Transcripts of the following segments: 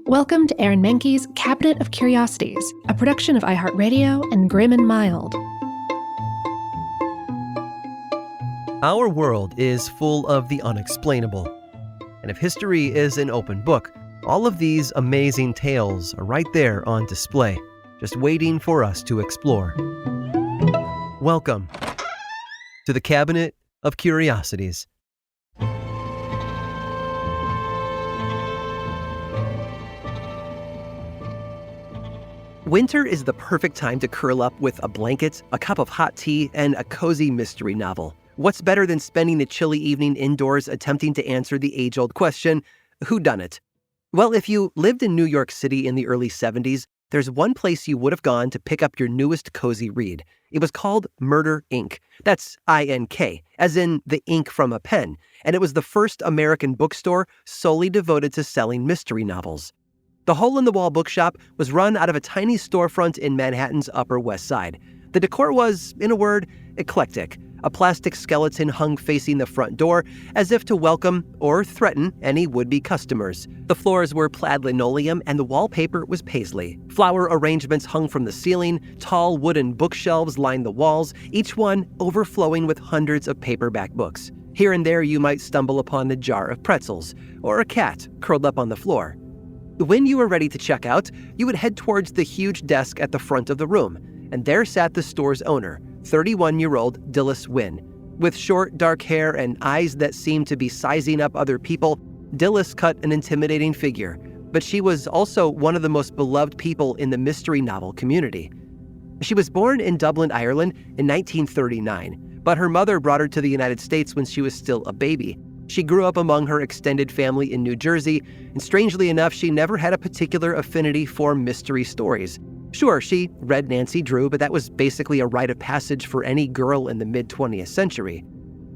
Welcome to Aaron Mahnke's Cabinet of Curiosities, a production of iHeartRadio and Grim and Mild. Our world is full of the unexplainable. And if history is an open book, all of these amazing tales are right there on display, just waiting for us to explore. Welcome to the Cabinet of Curiosities. Winter is the perfect time to curl up with a blanket, a cup of hot tea, and a cozy mystery novel. What's better than spending a chilly evening indoors attempting to answer the age-old question, who done it? Well, if you lived in New York City in the early 70s, there's one place you would have gone to pick up your newest cozy read. It was called Murder, Inc. That's I-N-K, as in the ink from a pen, and it was the first American bookstore solely devoted to selling mystery novels. The hole-in-the-wall bookshop was run out of a tiny storefront in Manhattan's Upper West Side. The decor was, in a word, eclectic. A plastic skeleton hung facing the front door, as if to welcome or threaten any would-be customers. The floors were plaid linoleum, and the wallpaper was paisley. Flower arrangements hung from the ceiling, tall wooden bookshelves lined the walls, each one overflowing with hundreds of paperback books. Here and there you might stumble upon a jar of pretzels, or a cat curled up on the floor. When you were ready to check out, you would head towards the huge desk at the front of the room, and there sat the store's owner, 31-year-old Dilys Wynn. With short, dark hair and eyes that seemed to be sizing up other people, Dilys cut an intimidating figure, but she was also one of the most beloved people in the mystery novel community. She was born in Dublin, Ireland in 1939, but her mother brought her to the United States when she was still a baby. She grew up among her extended family in New Jersey, and strangely enough, she never had a particular affinity for mystery stories. Sure, she read Nancy Drew, but that was basically a rite of passage for any girl in the mid-20th century.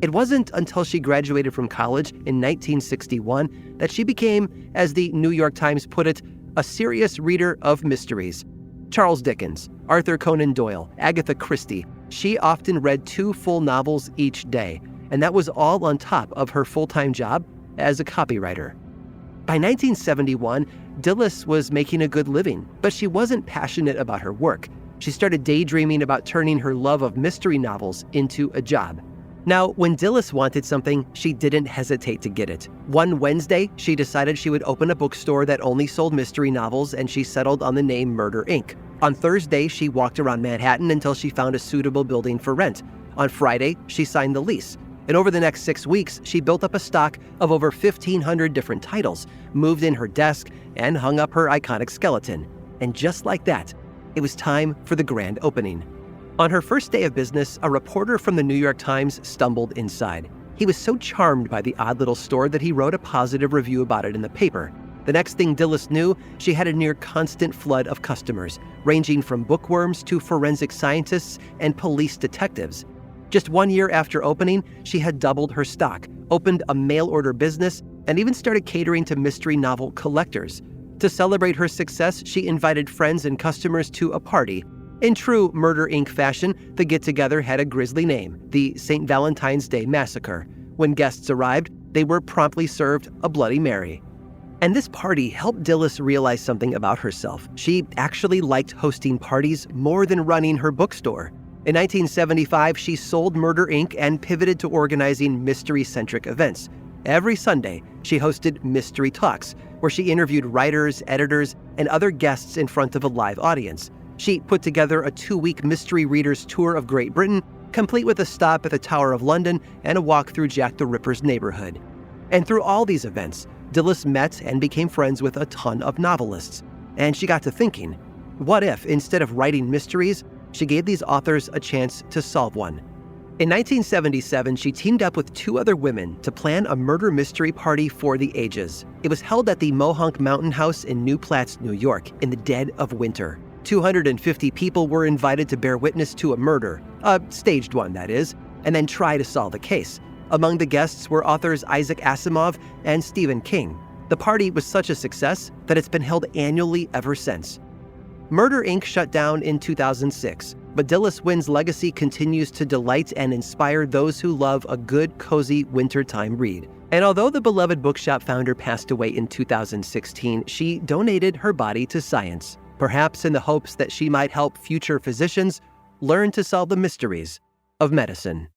It wasn't until she graduated from college in 1961 that she became, as the New York Times put it, a serious reader of mysteries. Charles Dickens, Arthur Conan Doyle, Agatha Christie. She often read 2 full novels each day, and that was all on top of her full-time job as a copywriter. By 1971, Dilys was making a good living, but she wasn't passionate about her work. She started daydreaming about turning her love of mystery novels into a job. Now, when Dilys wanted something, she didn't hesitate to get it. One Wednesday, she decided she would open a bookstore that only sold mystery novels, and she settled on the name Murder, Inc. On Thursday, she walked around Manhattan until she found a suitable building for rent. On Friday, she signed the lease. And over the next 6 weeks, she built up a stock of over 1,500 different titles, moved in her desk, and hung up her iconic skeleton. And just like that, it was time for the grand opening. On her first day of business, a reporter from the New York Times stumbled inside. He was so charmed by the odd little store that he wrote a positive review about it in the paper. The next thing Dilys knew, she had a near constant flood of customers, ranging from bookworms to forensic scientists and police detectives. Just 1 year after opening, she had doubled her stock, opened a mail-order business, and even started catering to mystery novel collectors. To celebrate her success, she invited friends and customers to a party. In true Murder, Inc. fashion, the get-together had a grisly name, the St. Valentine's Day Massacre. When guests arrived, they were promptly served a Bloody Mary. And this party helped Dilys realize something about herself. She actually liked hosting parties more than running her bookstore. In 1975, she sold Murder, Inc. and pivoted to organizing mystery-centric events. Every Sunday, she hosted Mystery Talks, where she interviewed writers, editors, and other guests in front of a live audience. She put together a 2-week mystery readers tour of Great Britain, complete with a stop at the Tower of London and a walk through Jack the Ripper's neighborhood. And through all these events, Dilys met and became friends with a ton of novelists. And she got to thinking, what if, instead of writing mysteries, she gave these authors a chance to solve one? In 1977, she teamed up with 2 other women to plan a murder mystery party for the ages. It was held at the Mohonk Mountain House in New Platts, New York, in the dead of winter. 250 people were invited to bear witness to a murder, a staged one, that is, and then try to solve the case. Among the guests were authors Isaac Asimov and Stephen King. The party was such a success that it's been held annually ever since. Murder, Inc. shut down in 2006, but Dilys Wynn's legacy continues to delight and inspire those who love a good, cozy wintertime read. And although the beloved bookshop founder passed away in 2016, she donated her body to science, perhaps in the hopes that she might help future physicians learn to solve the mysteries of medicine.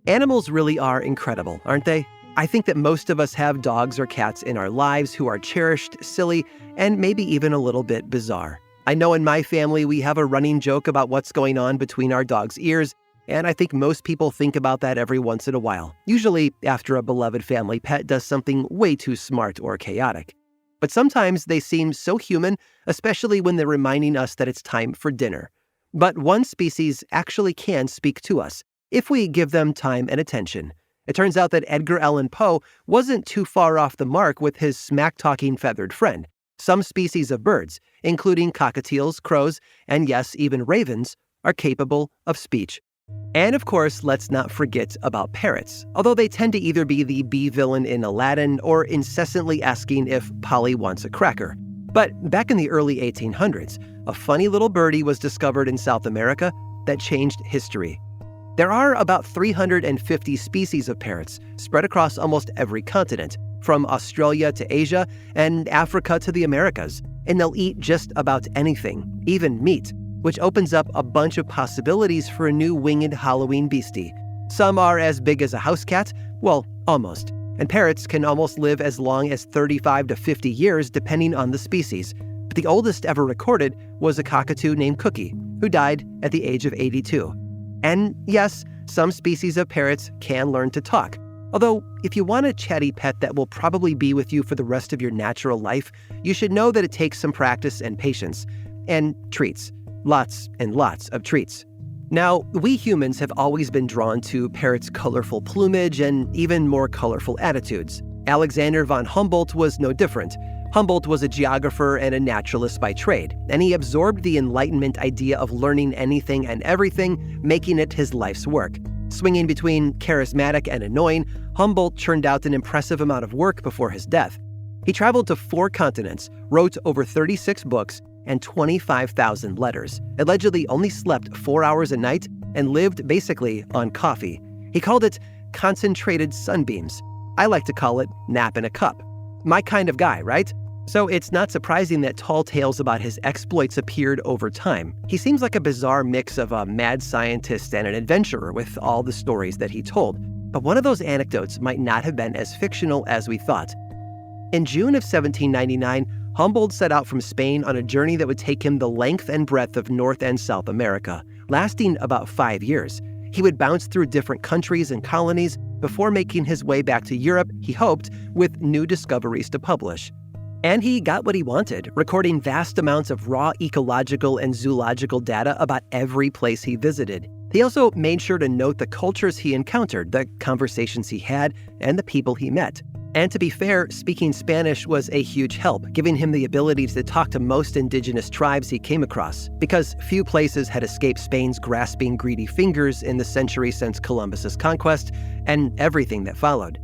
Animals really are incredible, aren't they? I think that most of us have dogs or cats in our lives who are cherished, silly, and maybe even a little bit bizarre. I know in my family we have a running joke about what's going on between our dog's ears, and I think most people think about that every once in a while, usually after a beloved family pet does something way too smart or chaotic. But sometimes they seem so human, especially when they're reminding us that it's time for dinner. But one species actually can speak to us, if we give them time and attention. It turns out that Edgar Allan Poe wasn't too far off the mark with his smack-talking feathered friend. Some species of birds, including cockatiels, crows, and yes, even ravens, are capable of speech. And of course, let's not forget about parrots, although they tend to either be the bee-villain in Aladdin or incessantly asking if Polly wants a cracker. But back in the early 1800s, a funny little birdie was discovered in South America that changed history. There are about 350 species of parrots spread across almost every continent, from Australia to Asia and Africa to the Americas, and they'll eat just about anything, even meat, which opens up a bunch of possibilities for a new winged Halloween beastie. Some are as big as a house cat, well, almost, and parrots can almost live as long as 35 to 50 years depending on the species. But the oldest ever recorded was a cockatoo named Cookie, who died at the age of 82. And yes, some species of parrots can learn to talk. Although, if you want a chatty pet that will probably be with you for the rest of your natural life, you should know that it takes some practice and patience. And treats. Lots and lots of treats. Now, we humans have always been drawn to parrots' colorful plumage and even more colorful attitudes. Alexander von Humboldt was no different. Humboldt was a geographer and a naturalist by trade, and he absorbed the Enlightenment idea of learning anything and everything, making it his life's work. Swinging between charismatic and annoying, Humboldt churned out an impressive amount of work before his death. He traveled to 4 continents, wrote over 36 books, and 25,000 letters, allegedly only slept 4 hours a night, and lived basically on coffee. He called it concentrated sunbeams. I like to call it nap in a cup. My kind of guy, right? So it's not surprising that tall tales about his exploits appeared over time. He seems like a bizarre mix of a mad scientist and an adventurer with all the stories that he told. But one of those anecdotes might not have been as fictional as we thought. In June of 1799, Humboldt set out from Spain on a journey that would take him the length and breadth of North and South America, lasting about 5 years. He would bounce through different countries and colonies before making his way back to Europe, he hoped, with new discoveries to publish. And he got what he wanted, recording vast amounts of raw ecological and zoological data about every place he visited. He also made sure to note the cultures he encountered, the conversations he had, and the people he met. And to be fair, speaking Spanish was a huge help, giving him the ability to talk to most indigenous tribes he came across, because few places had escaped Spain's grasping, greedy fingers in the century since Columbus's conquest, and everything that followed.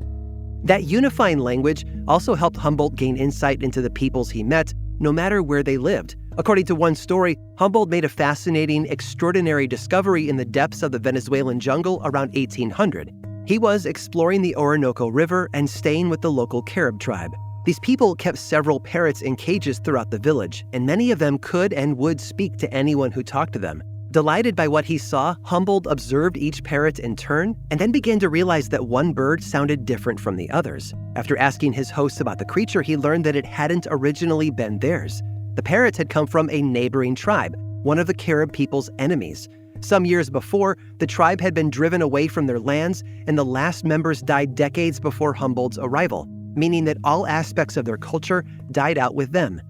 That unifying language also helped Humboldt gain insight into the peoples he met, no matter where they lived. According to one story, Humboldt made a fascinating, extraordinary discovery in the depths of the Venezuelan jungle around 1800. He was exploring the Orinoco River and staying with the local Carib tribe. These people kept several parrots in cages throughout the village, and many of them could and would speak to anyone who talked to them. Delighted by what he saw, Humboldt observed each parrot in turn and then began to realize that one bird sounded different from the others. After asking his hosts about the creature, he learned that it hadn't originally been theirs. The parrots had come from a neighboring tribe, one of the Carib people's enemies. Some years before, the tribe had been driven away from their lands, and the last members died decades before Humboldt's arrival, meaning that all aspects of their culture died out with them.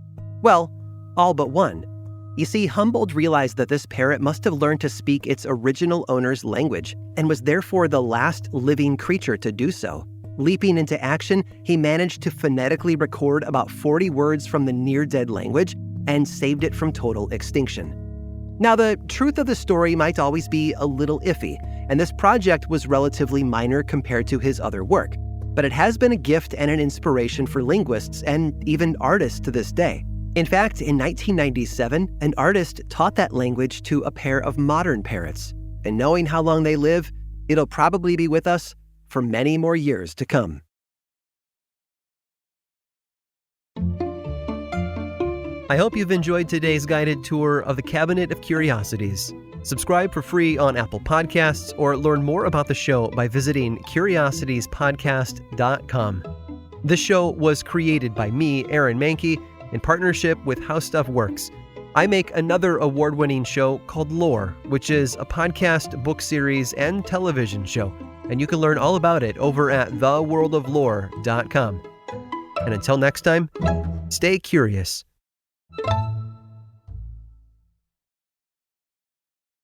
Well, all but one. You see, Humboldt realized that this parrot must have learned to speak its original owner's language, and was therefore the last living creature to do so. Leaping into action, he managed to phonetically record about 40 words from the near-dead language and saved it from total extinction. Now, the truth of the story might always be a little iffy, and this project was relatively minor compared to his other work. but it has been a gift and an inspiration for linguists and even artists to this day. In fact, in 1997, an artist taught that language to a pair of modern parrots. And knowing how long they live, it'll probably be with us for many more years to come. I hope you've enjoyed today's guided tour of the Cabinet of Curiosities. Subscribe for free on Apple Podcasts or learn more about the show by visiting curiositiespodcast.com. This show was created by me, Aaron Mahnke, in partnership with How Stuff Works. I make another award-winning show called Lore, which is a podcast, book series, and television show, and you can learn all about it over at theworldoflore.com. And until next time, stay curious.